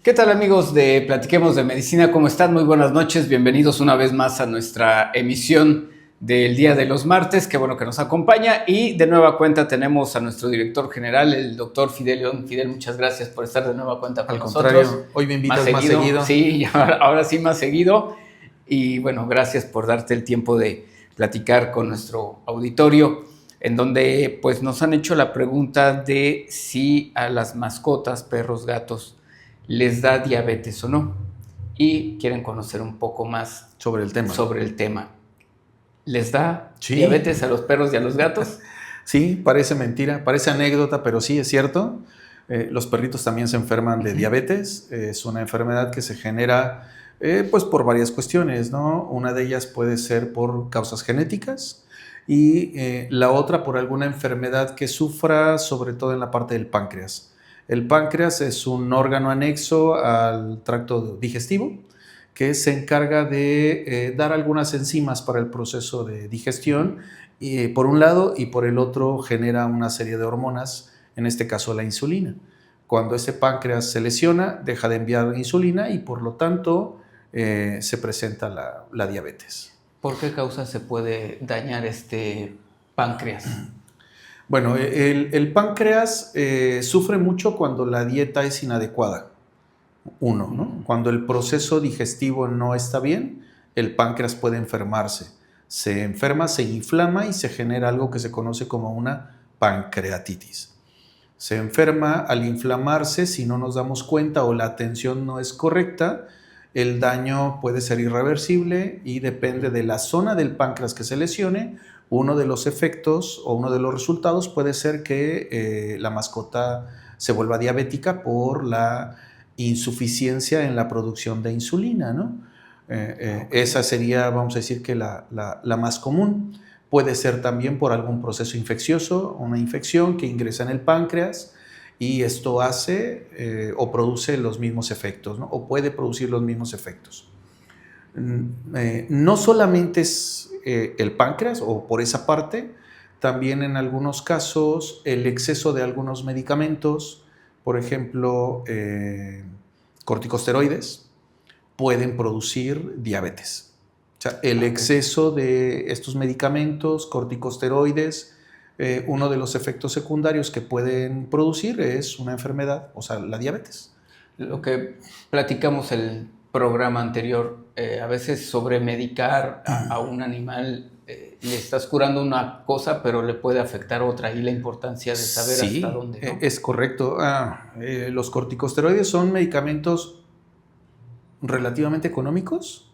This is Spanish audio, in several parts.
¿Qué tal amigos de Platiquemos de Medicina? ¿Cómo están? Muy buenas noches. Bienvenidos una vez más a nuestra emisión del día de los martes. Qué bueno que nos acompaña. Y de nueva cuenta tenemos a nuestro director general, el doctor Fidel León. Fidel, muchas gracias por estar de nueva cuenta con nosotros. Al contrario, hoy me invitas más seguido. Sí, ahora sí más seguido. Y bueno, gracias por darte el tiempo de platicar con nuestro auditorio, en donde pues nos han hecho la pregunta de si a las mascotas, perros, gatos, les da diabetes o no, y quieren conocer un poco más sobre el tema. ¿Les da diabetes a los perros y a los gatos? Sí, parece mentira, parece anécdota, pero sí es cierto. Los perritos también se enferman de diabetes. Es una enfermedad que se genera pues por varias cuestiones, ¿no? Una de ellas puede ser por causas genéticas y la otra por alguna enfermedad que sufra, sobre todo en la parte del páncreas. El páncreas es un órgano anexo al tracto digestivo que se encarga de dar algunas enzimas para el proceso de digestión, por un lado, y por el otro genera una serie de hormonas, en este caso la insulina. Cuando ese páncreas se lesiona, deja de enviar insulina y por lo tanto se presenta la diabetes. ¿Por qué causa se puede dañar este páncreas? Bueno, el páncreas sufre mucho cuando la dieta es inadecuada. Uno, ¿no? Cuando el proceso digestivo no está bien, el páncreas puede enfermarse. Se enferma, se inflama y se genera algo que se conoce como una pancreatitis. Se enferma al inflamarse, si no nos damos cuenta o la atención no es correcta, el daño puede ser irreversible y depende de la zona del páncreas que se lesione. Uno de los efectos o uno de los resultados puede ser que la mascota se vuelva diabética por la insuficiencia en la producción de insulina, ¿no? Esa sería, vamos a decir, que la más común. Puede ser también por algún proceso infeccioso, una infección que ingresa en el páncreas y esto hace o produce los mismos efectos, ¿no? O puede producir los mismos efectos. No solamente es el páncreas o por esa parte, también en algunos casos el exceso de algunos medicamentos, por ejemplo, corticosteroides, pueden producir diabetes. O sea, el exceso de estos medicamentos, corticosteroides, uno de los efectos secundarios que pueden producir es una enfermedad, o sea, la diabetes. Lo que platicamos el programa anterior, a veces sobremedicar a un animal, le estás curando una cosa, pero le puede afectar otra, y la importancia de saber hasta dónde, ¿no? Es correcto. Los corticosteroides son medicamentos relativamente económicos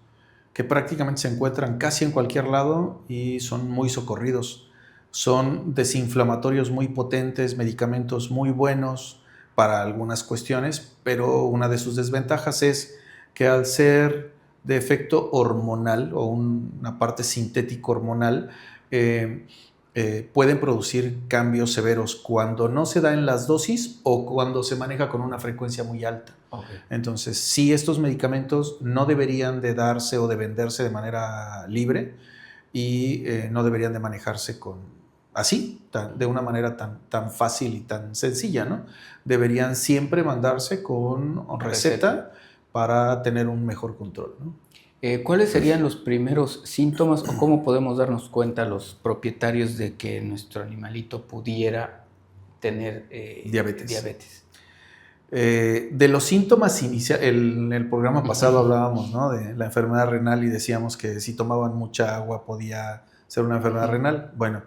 que prácticamente se encuentran casi en cualquier lado y son muy socorridos. Son desinflamatorios muy potentes, medicamentos muy buenos para algunas cuestiones, pero una de sus desventajas es que al ser de efecto hormonal o una parte sintético hormonal, pueden producir cambios severos cuando no se da en las dosis o cuando se maneja con una frecuencia muy alta. Okay. Entonces, sí, estos medicamentos no deberían de darse o de venderse de manera libre y no deberían de manejarse de una manera tan fácil y tan sencilla, ¿no? Deberían siempre mandarse con receta para tener un mejor control, ¿no? ¿Cuáles serían los primeros síntomas o cómo podemos darnos cuenta los propietarios de que nuestro animalito pudiera tener diabetes? De los síntomas iniciales, en el programa pasado hablábamos, ¿no?, de la enfermedad renal y decíamos que si tomaban mucha agua podía ser una enfermedad renal. Bueno,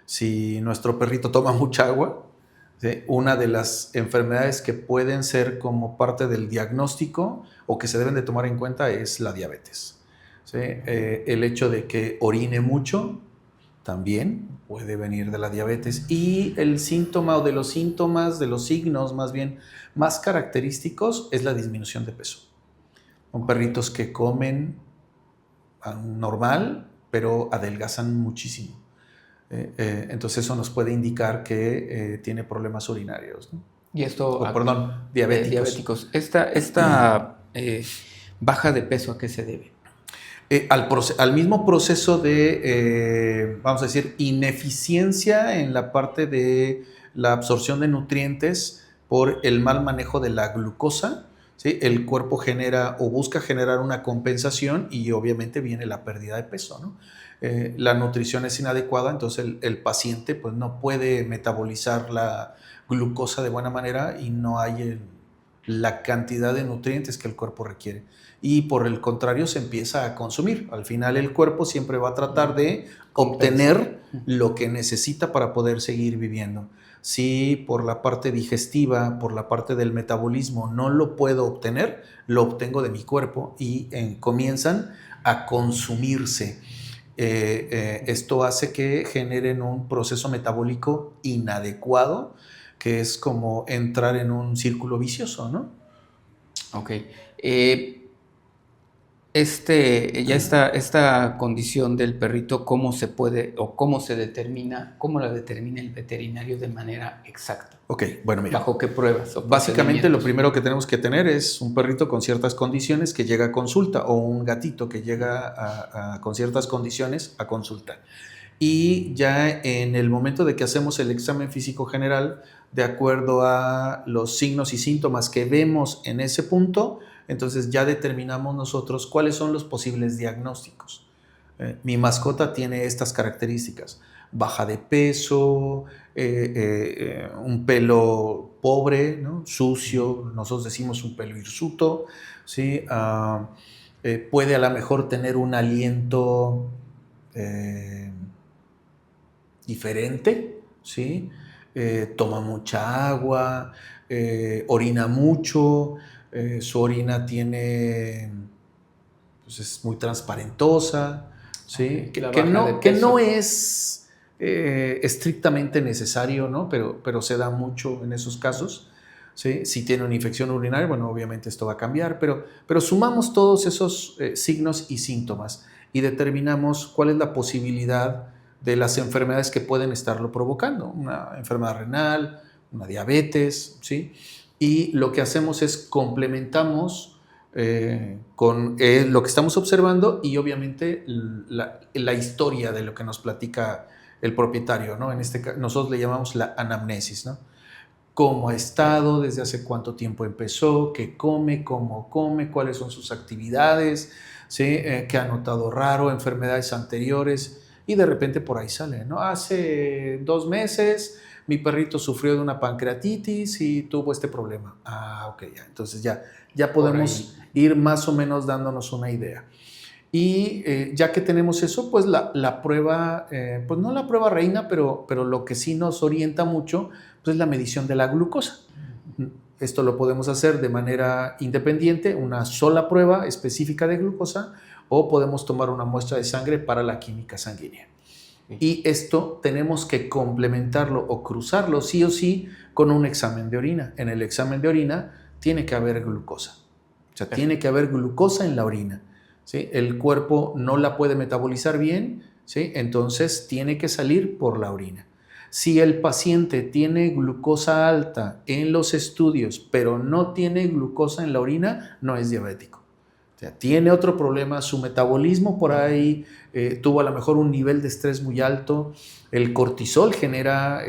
si nuestro perrito toma mucha agua, ¿sí?, una de las enfermedades que pueden ser como parte del diagnóstico o que se deben de tomar en cuenta es la diabetes, ¿sí? El hecho de que orine mucho también puede venir de la diabetes, y el síntoma o de los síntomas, de los signos más bien más característicos es la disminución de peso. Son perritos que comen normal, pero adelgazan muchísimo. Entonces eso nos puede indicar que tiene problemas urinarios, ¿no? Y esto, diabéticos. Esta baja de peso, ¿a qué se debe? Al mismo proceso de, vamos a decir, ineficiencia en la parte de la absorción de nutrientes por el mal manejo de la glucosa, ¿sí? El cuerpo genera o busca generar una compensación y obviamente viene la pérdida de peso, ¿no? La nutrición es inadecuada, entonces el paciente pues, no puede metabolizar la glucosa de buena manera y no hay la cantidad de nutrientes que el cuerpo requiere. Y por el contrario se empieza a consumir. Al final el cuerpo siempre va a tratar de obtener lo que necesita para poder seguir viviendo. Si por la parte digestiva, por la parte del metabolismo no lo puedo obtener, lo obtengo de mi cuerpo y comienzan a consumirse. Esto hace que generen un proceso metabólico inadecuado, que es como entrar en un círculo vicioso, ¿no? Ok. Esta condición del perrito, ¿cómo se puede o cómo se determina, cómo la determina el veterinario de manera exacta? Ok, bueno, mira. ¿Bajo qué pruebas? Básicamente lo primero que tenemos que tener es un perrito con ciertas condiciones que llega a consulta o un gatito que llega con ciertas condiciones a consulta. Y ya en el momento de que hacemos el examen físico general, de acuerdo a los signos y síntomas que vemos en ese punto, entonces ya determinamos nosotros cuáles son los posibles diagnósticos. Mi mascota tiene estas características: baja de peso, un pelo pobre, ¿no? Sucio, nosotros decimos un pelo hirsuto, ¿sí? Puede a lo mejor tener un aliento diferente, ¿sí? Toma mucha agua, orina mucho, su orina pues es muy transparentosa, ¿sí? Okay, que no es estrictamente necesario, ¿no? Pero se da mucho en esos casos, ¿sí? Si tiene una infección urinaria, bueno, obviamente esto va a cambiar, pero sumamos todos esos signos y síntomas y determinamos cuál es la posibilidad de las enfermedades que pueden estarlo provocando, una enfermedad renal, una diabetes, ¿sí? Y lo que hacemos es complementamos con lo que estamos observando y obviamente la historia de lo que nos platica el propietario, ¿no? En este caso, nosotros le llamamos la anamnesis, ¿no? Cómo ha estado, desde hace cuánto tiempo empezó, qué come, cómo come, cuáles son sus actividades, ¿sí? Qué ha notado raro, enfermedades anteriores. Y de repente por ahí sale, ¿no? Hace 2 meses mi perrito sufrió de una pancreatitis y tuvo este problema. Ah, ok, ya. Entonces ya podemos ir más o menos dándonos una idea. Y ya que tenemos eso, pues la prueba, pues no la prueba reina, pero lo que sí nos orienta mucho, pues es la medición de la glucosa. Esto lo podemos hacer de manera independiente, una sola prueba específica de glucosa, o podemos tomar una muestra de sangre para la química sanguínea. Y esto tenemos que complementarlo o cruzarlo sí o sí con un examen de orina. En el examen de orina tiene que haber glucosa. O sea, tiene que haber glucosa en la orina, ¿sí? El cuerpo no la puede metabolizar bien, ¿sí? Entonces tiene que salir por la orina. Si el paciente tiene glucosa alta en los estudios, pero no tiene glucosa en la orina, no es diabético. O sea, tiene otro problema, su metabolismo por ahí tuvo a lo mejor un nivel de estrés muy alto, el cortisol genera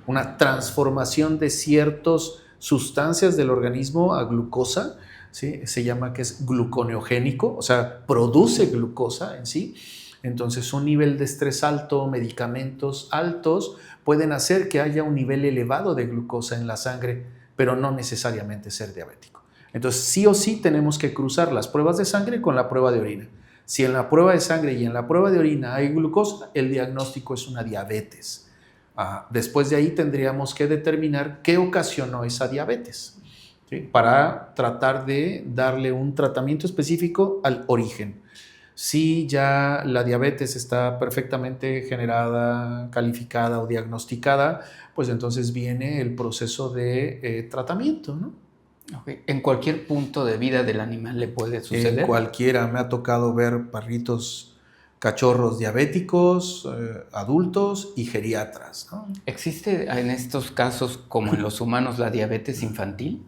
una transformación de ciertas sustancias del organismo a glucosa, ¿sí? Se llama que es gluconeogénico, o sea, produce glucosa en sí. Entonces, un nivel de estrés alto, medicamentos altos, pueden hacer que haya un nivel elevado de glucosa en la sangre, pero no necesariamente ser diabético. Entonces, sí o sí tenemos que cruzar las pruebas de sangre con la prueba de orina. Si en la prueba de sangre y en la prueba de orina hay glucosa, el diagnóstico es una diabetes. Después de ahí tendríamos que determinar qué ocasionó esa diabetes, ¿sí? Para tratar de darle un tratamiento específico al origen. Si ya la diabetes está perfectamente generada, calificada o diagnosticada, pues entonces viene el proceso de tratamiento, ¿no? Okay. ¿En cualquier punto de vida del animal le puede suceder? En cualquiera. Me ha tocado ver perritos, cachorros diabéticos, adultos y geriatras, ¿no? ¿Existe en estos casos, como en los humanos, la diabetes infantil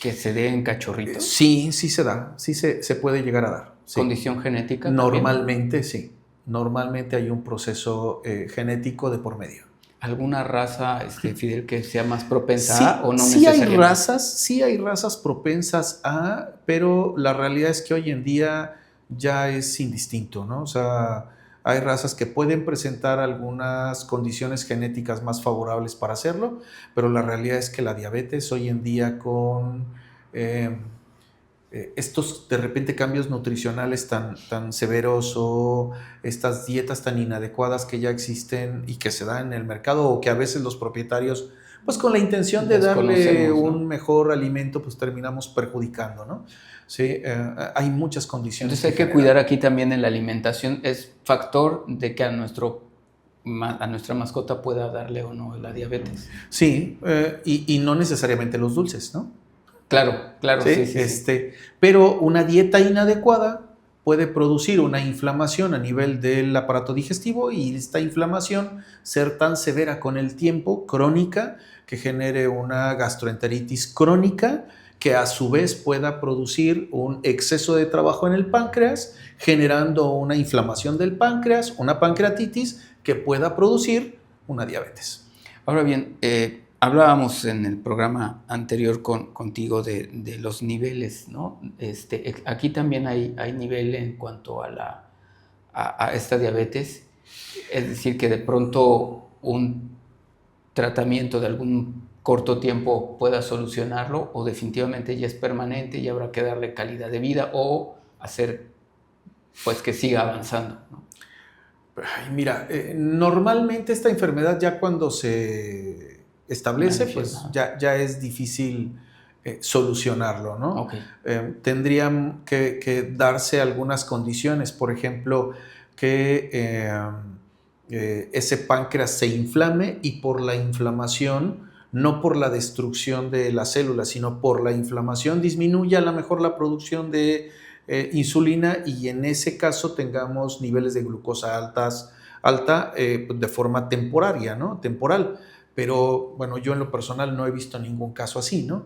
que se dé en cachorritos? Sí, sí se da, sí se puede llegar a dar. Sí. ¿Condición genética? Normalmente también. Sí, normalmente hay un proceso genético de por medio. ¿Alguna raza, Fidel, que sea más propensa Sí, a, o no necesariamente? sí hay razas propensas a, pero la realidad es que hoy en día ya es indistinto, ¿no? O sea, hay razas que pueden presentar algunas condiciones genéticas más favorables para hacerlo, pero la realidad es que la diabetes hoy en día con eh, estos de repente cambios nutricionales tan severos o estas dietas tan inadecuadas que ya existen y que se dan en el mercado o que a veces los propietarios, pues con la intención de darle Desconocemos, un ¿no? mejor alimento, pues terminamos perjudicando, ¿no? Sí, hay muchas condiciones Entonces que hay que cuidar generan. aquí también en la alimentación. Es factor de que a nuestra mascota pueda darle o no la diabetes. Sí, y no necesariamente los dulces, ¿no? Claro, claro, sí, ¿Sí? sí, sí. Pero una dieta inadecuada puede producir una inflamación a nivel del aparato digestivo y esta inflamación ser tan severa con el tiempo, crónica, que genere una gastroenteritis crónica que a su vez pueda producir un exceso de trabajo en el páncreas, generando una inflamación del páncreas, una pancreatitis que pueda producir una diabetes. Ahora bien, hablábamos en el programa anterior contigo de los niveles, ¿no? Aquí también hay nivel en cuanto a esta diabetes, es decir, que de pronto un tratamiento de algún corto tiempo pueda solucionarlo o definitivamente ya es permanente y habrá que darle calidad de vida o hacer pues que siga avanzando, ¿no? Ay, mira, normalmente esta enfermedad ya cuando se establece, pues Manifiesta. ya es difícil solucionarlo, ¿no? Ok. Tendrían que darse algunas condiciones, por ejemplo, que ese páncreas se inflame y por la inflamación, no por la destrucción de las células, sino por la inflamación disminuya a lo mejor la producción de insulina y en ese caso tengamos niveles de glucosa alta de forma temporaria, ¿no? Temporal. Pero bueno, yo en lo personal no he visto ningún caso así, ¿no?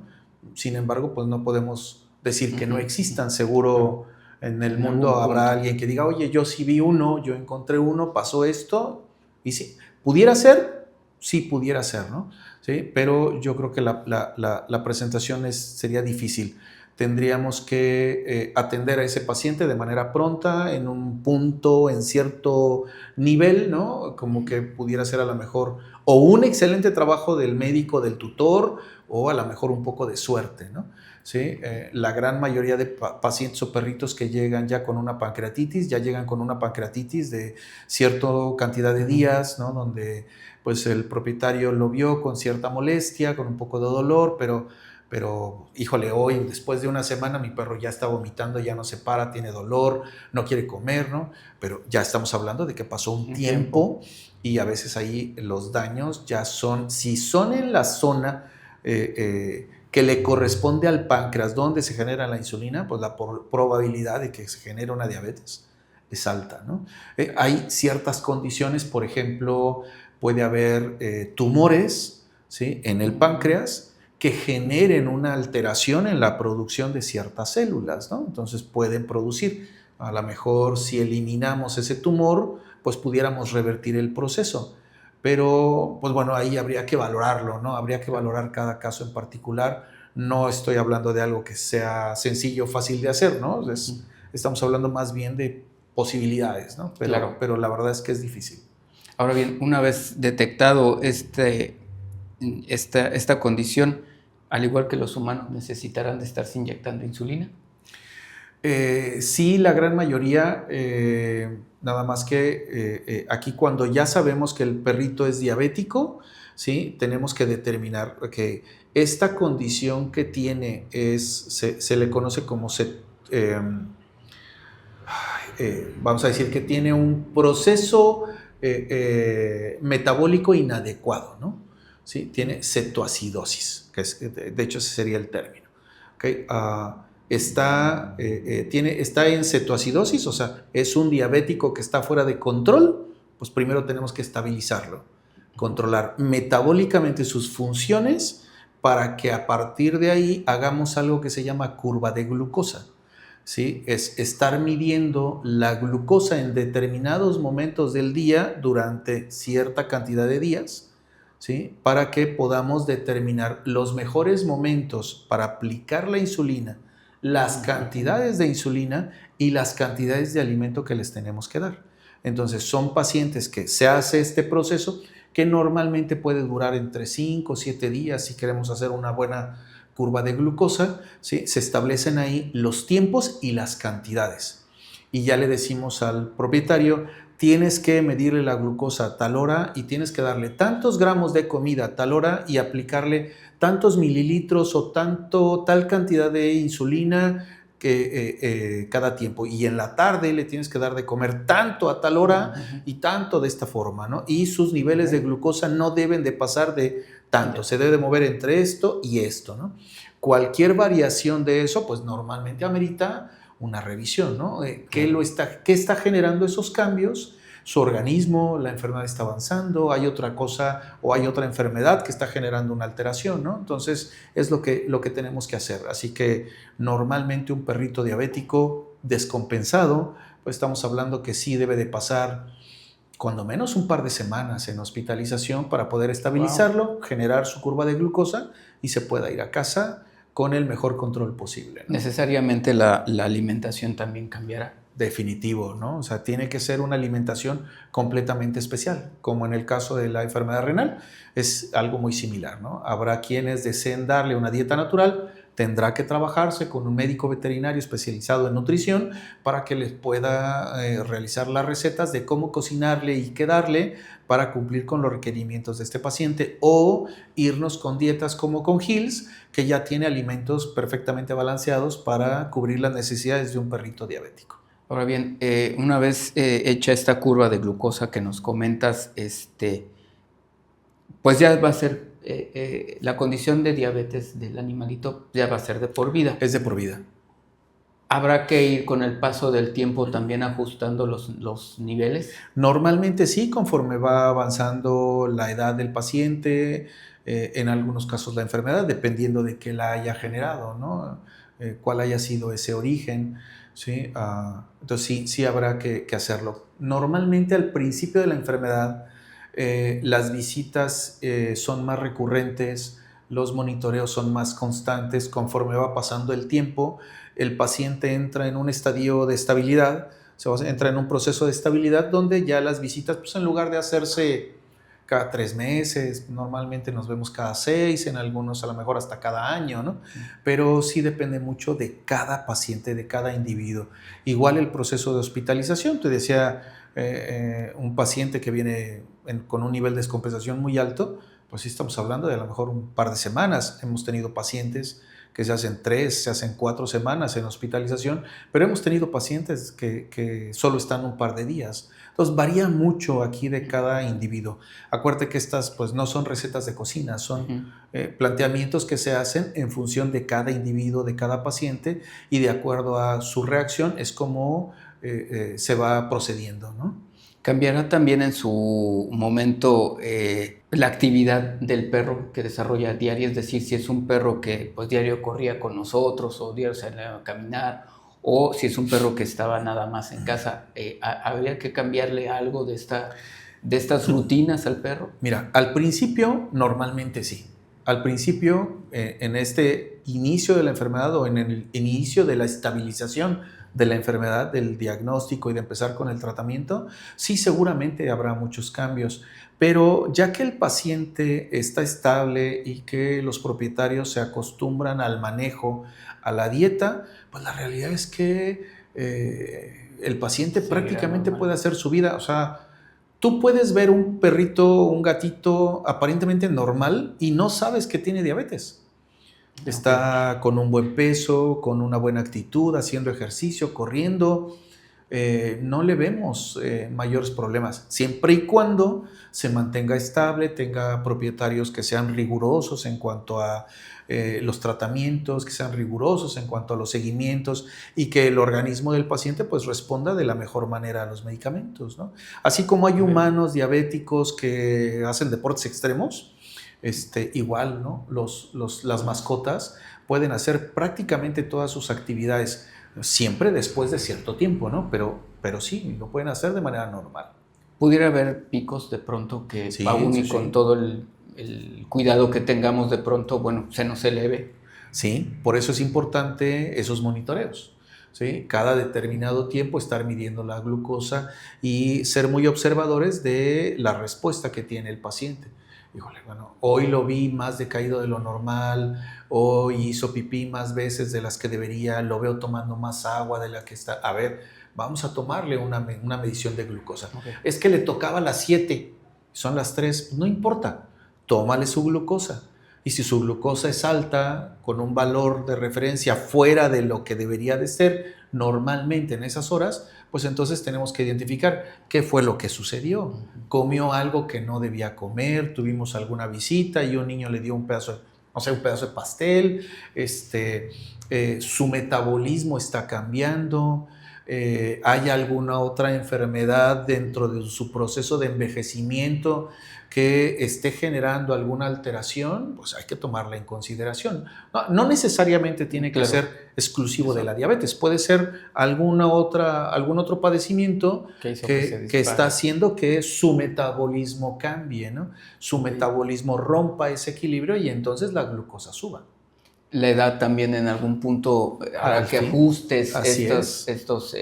Sin embargo, pues no podemos decir que no existan. Seguro en el En mundo algún habrá punto. alguien que diga, oye, yo sí vi uno, yo encontré uno, pasó esto. Y sí, pudiera ser, sí pudiera ser, ¿no? Sí, pero yo creo que la presentación sería difícil. Tendríamos que atender a ese paciente de manera pronta, en un punto, en cierto nivel, ¿no? Como que pudiera ser a lo mejor o un excelente trabajo del médico, del tutor, o a lo mejor un poco de suerte, ¿no? ¿Sí? La gran mayoría de pacientes o perritos que llegan ya con una pancreatitis, ya llegan con una pancreatitis de cierta cantidad de días, ¿no? Donde pues el propietario lo vio con cierta molestia, con un poco de dolor, pero híjole, hoy después de una semana mi perro ya está vomitando, ya no se para, tiene dolor, no quiere comer, ¿no? Pero ya estamos hablando de que pasó un tiempo y a veces ahí los daños ya son, si son en la zona que le corresponde al páncreas donde se genera la insulina, pues la probabilidad de que se genere una diabetes es alta, ¿no? Hay ciertas condiciones, por ejemplo, puede haber tumores, ¿sí? En el páncreas que generen una alteración en la producción de ciertas células, ¿no? Entonces pueden producir, a lo mejor si eliminamos ese tumor, pues pudiéramos revertir el proceso. Pero, pues bueno, ahí habría que valorarlo, ¿no? Habría que valorar cada caso en particular. No estoy hablando de algo que sea sencillo, fácil de hacer, ¿no? Estamos hablando más bien de posibilidades, ¿no? Claro. Pero la verdad es que es difícil. Ahora bien, una vez detectado esta condición, al igual que los humanos, necesitarán de estarse inyectando insulina. Sí, la gran mayoría, nada más que aquí cuando ya sabemos que el perrito es diabético, ¿sí? Tenemos que determinar que esta condición que tiene se le conoce como, vamos a decir que tiene un proceso metabólico inadecuado, ¿no? ¿Sí? Tiene cetoacidosis, que de hecho ese sería el término. ¿Okay? Está en cetoacidosis, o sea, es un diabético que está fuera de control, pues primero tenemos que estabilizarlo, controlar metabólicamente sus funciones para que a partir de ahí hagamos algo que se llama curva de glucosa. ¿Sí? Es estar midiendo la glucosa en determinados momentos del día durante cierta cantidad de días, ¿sí? Para que podamos determinar los mejores momentos para aplicar la insulina, las cantidades de insulina y las cantidades de alimento que les tenemos que dar. Entonces, son pacientes que se hace este proceso que normalmente puede durar entre 5 o 7 días si queremos hacer una buena curva de glucosa, ¿sí? Se establecen ahí los tiempos y las cantidades. Y ya le decimos al propietario, tienes que medirle la glucosa a tal hora y tienes que darle tantos gramos de comida a tal hora y aplicarle tantos mililitros o tal cantidad de insulina que cada tiempo. Y en la tarde le tienes que dar de comer tanto a tal hora y tanto de esta forma, ¿no? Y sus niveles de glucosa no deben de pasar de tanto, se debe de mover entre esto y esto, ¿no? Cualquier variación de eso, pues normalmente amerita una revisión, ¿no? ¿Qué está generando esos cambios? Su organismo, la enfermedad está avanzando, hay otra cosa o hay otra enfermedad que está generando una alteración, ¿no? Entonces es lo que tenemos que hacer. Así que normalmente un perrito diabético descompensado, pues estamos hablando que sí debe de pasar cuando menos un par de semanas en hospitalización para poder estabilizarlo, generar su curva de glucosa y se pueda ir a casa con el mejor control posible, ¿no? Necesariamente la alimentación también cambiará. Definitivo, ¿no? O sea, tiene que ser una alimentación completamente especial, como en el caso de la enfermedad renal, es algo muy similar, ¿no? Habrá quienes deseen darle una dieta natural, tendrá que trabajarse con un médico veterinario especializado en nutrición para que les pueda realizar las recetas de cómo cocinarle y qué darle para cumplir con los requerimientos de este paciente, o irnos con dietas como con Hills, que ya tiene alimentos perfectamente balanceados para cubrir las necesidades de un perrito diabético. Ahora bien, una vez hecha esta curva de glucosa que nos comentas, pues ya va a ser la condición de diabetes del animalito, ya va a ser de por vida. Es de por vida. ¿Habrá que ir con el paso del tiempo también ajustando los niveles? Normalmente sí, conforme va avanzando la edad del paciente, en algunos casos la enfermedad, dependiendo de qué la haya generado, ¿no? Cuál haya sido ese origen, ¿sí? Entonces sí habrá que hacerlo. Normalmente al principio de la enfermedad, las visitas son más recurrentes, los monitoreos son más constantes. Conforme va pasando el tiempo, el paciente entra en un estadio de estabilidad, entra en un proceso de estabilidad donde ya las visitas, pues en lugar de hacerse cada 3 meses, normalmente nos vemos cada 6, en algunos a lo mejor hasta cada año, ¿no? Pero sí depende mucho de cada paciente, de cada individuo. Igual el proceso de hospitalización, te decía, un paciente que viene con un nivel de descompensación muy alto, pues sí estamos hablando de a lo mejor un par de semanas. Hemos tenido pacientes que se hacen 3, se hacen 4 semanas en hospitalización, pero hemos tenido pacientes que solo están un par de días. Entonces varía mucho aquí de cada individuo. Acuérdate que estas pues no son recetas de cocina, son planteamientos que se hacen en función de cada individuo, de cada paciente, y de acuerdo a su reacción es como se va procediendo, ¿no? ¿Cambiará también en su momento la actividad del perro que desarrolla diario? Es decir, si es un perro que pues diario corría con nosotros o diario salía a caminar, o si es un perro que estaba nada más en casa, ¿habría que cambiarle algo de estas rutinas al perro? Mira, al principio normalmente sí. Al principio, en este inicio de la enfermedad o en el inicio de la estabilización de la enfermedad, del diagnóstico y de empezar con el tratamiento, sí seguramente habrá muchos cambios, pero ya que el paciente está estable y que los propietarios se acostumbran al manejo, a la dieta, pues la realidad es que el paciente prácticamente puede hacer su vida. O sea, tú puedes ver un perrito, un gatito aparentemente normal y no sabes que tiene diabetes. Está con un buen peso, con una buena actitud, haciendo ejercicio, corriendo. No le vemos mayores problemas, siempre y cuando se mantenga estable, tenga propietarios que sean rigurosos en cuanto a los tratamientos, que sean rigurosos en cuanto a los seguimientos y que el organismo del paciente pues responda de la mejor manera a los medicamentos, ¿no? Así como hay humanos diabéticos que hacen deportes extremos, igual, ¿no? Las mascotas pueden hacer prácticamente todas sus actividades, siempre después de cierto tiempo, ¿no? Pero sí, lo pueden hacer de manera normal. ¿Pudiera haber picos de pronto que Sí, aún y sí, con sí. todo el el cuidado que tengamos de pronto, bueno, se nos eleve. Sí, por eso es importante esos monitoreos. ¿Sí? Cada determinado tiempo estar midiendo la glucosa y ser muy observadores de la respuesta que tiene el paciente. Híjole, bueno, hoy lo vi más decaído de lo normal, hoy hizo pipí más veces de las que debería, lo veo tomando más agua de la que está. A ver, vamos a tomarle una medición de glucosa. Okay. Es que le tocaba a las 7, son las 3, no importa, tómale su glucosa. Y si su glucosa es alta, con un valor de referencia fuera de lo que debería de ser normalmente en esas horas, pues entonces tenemos que identificar qué fue lo que sucedió. Comió algo que no debía comer, tuvimos alguna visita y un niño le dio un pedazo de pastel, su metabolismo está cambiando, hay alguna otra enfermedad dentro de su proceso de envejecimiento que esté generando alguna alteración, pues hay que tomarla en consideración. No necesariamente tiene que ser exclusivo de la diabetes, puede ser algún otro padecimiento que está haciendo que su metabolismo cambie, ¿no? Su metabolismo rompa ese equilibrio y entonces la glucosa suba. La edad también en algún punto hará que ajustes estos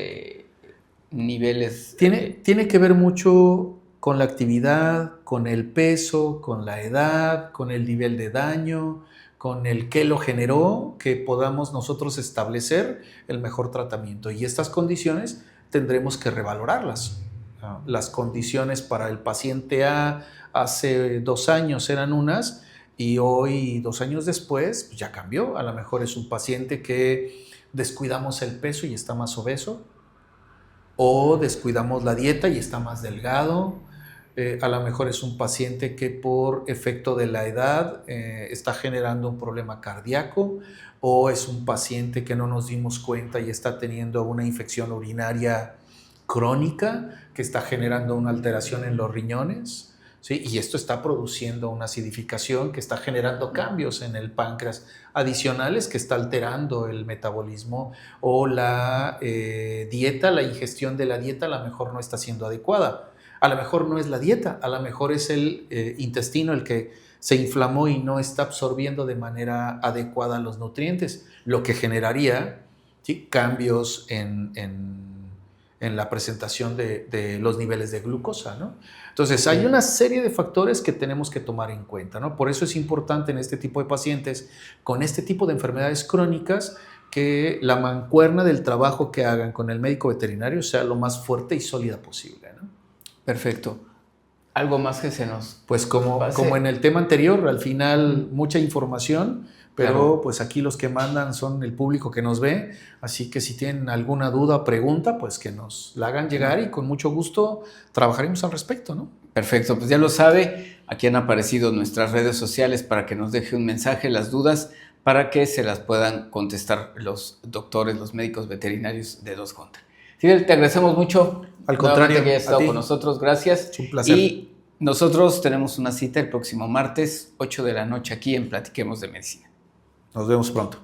niveles. Tiene que ver mucho con la actividad, con el peso, con la edad, con el nivel de daño, con el qué lo generó, que podamos nosotros establecer el mejor tratamiento. Y estas condiciones tendremos que revalorarlas. Las condiciones para el paciente A hace 2 años eran unas y hoy, 2 años después, pues ya cambió. A lo mejor es un paciente que descuidamos el peso y está más obeso, o descuidamos la dieta y está más delgado. A lo mejor es un paciente que por efecto de la edad está generando un problema cardíaco, o es un paciente que no nos dimos cuenta y está teniendo una infección urinaria crónica que está generando una alteración en los riñones, ¿sí? Y esto está produciendo una acidificación que está generando cambios en el páncreas adicionales que está alterando el metabolismo, o la dieta, la ingestión de la dieta a lo mejor no está siendo adecuada. A lo mejor no es la dieta, a lo mejor es el intestino el que se inflamó y no está absorbiendo de manera adecuada los nutrientes, lo que generaría, ¿sí?, cambios en la presentación de los niveles de glucosa, ¿no? Entonces, hay una serie de factores que tenemos que tomar en cuenta, ¿no? Por eso es importante en este tipo de pacientes con este tipo de enfermedades crónicas que la mancuerna del trabajo que hagan con el médico veterinario sea lo más fuerte y sólida posible, ¿no? Perfecto. ¿Algo más que se nos Pues como en el tema anterior, al final mucha información, pero claro, pues aquí los que mandan son el público que nos ve, así que si tienen alguna duda o pregunta, pues que nos la hagan llegar y con mucho gusto trabajaremos al respecto, ¿no? Perfecto, pues ya lo sabe, aquí han aparecido nuestras redes sociales para que nos deje un mensaje, las dudas, para que se las puedan contestar los doctores, los médicos veterinarios de Dos Hunter. Fidel, te agradecemos mucho. Al contrario, que hayas estado con nosotros, gracias. Es un placer. Y nosotros tenemos una cita el próximo martes, 8 de la noche, aquí en Platiquemos de Medicina. Nos vemos pronto.